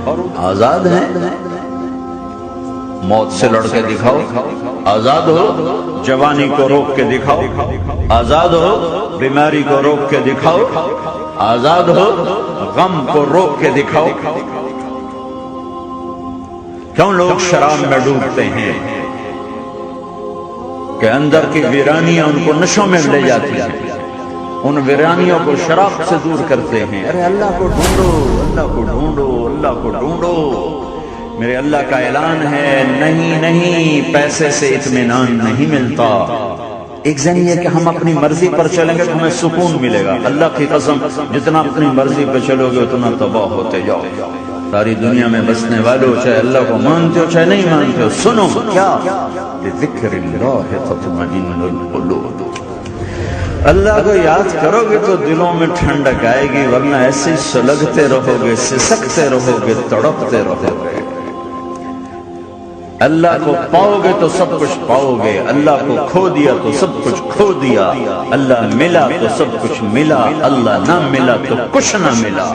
آزاد ہیں، موت سے لڑ کے دکھاؤ، آزاد ہو، جوانی کو روک کے دکھاؤ، آزاد ہو، بیماری کو روک کے دکھاؤ، آزاد ہو، غم کو روک کے دکھاؤ۔ کیوں لوگ شراب میں ڈوبتے ہیں کہ اندر کی ویرانیاں ان کو نشوں میں لے جاتی ہیں، ان ویرانیوں کو شراب سے دور کرتے ہیں۔ ارے اللہ کو ڈھونڈو، اللہ کو ڈھونڈو، اللہ کو ڈھونڈو۔ میرے اللہ کا اعلان ہے، نہیں نہیں، پیسے سے اطمینان نہیں ملتا۔ ایک ذہن یہ کہ ہم اپنی مرضی پر چلیں گے تو ہمیں سکون ملے گا۔ اللہ کی قسم، جتنا اپنی مرضی پہ چلو گے اتنا تباہ ہوتے جاؤ۔ ساری دنیا میں بسنے والوں، چاہے اللہ کو مانتے ہو چاہے نہیں مانتے ہو، سنو کیا، بذکر اللہ تطمئن القلوب۔ اللہ کو یاد کرو گے تو دلوں میں ٹھنڈک آئے گی، ورنہ ایسے ہی سلگتے رہو گے، سسکتے رہو گے، تڑپتے رہو گے۔ اللہ کو پاؤ گے تو سب کچھ پاؤ گے، اللہ کو کھو دیا تو سب کچھ کھو دیا۔ اللہ ملا تو سب کچھ ملا، اللہ نہ ملا تو کچھ نہ ملا۔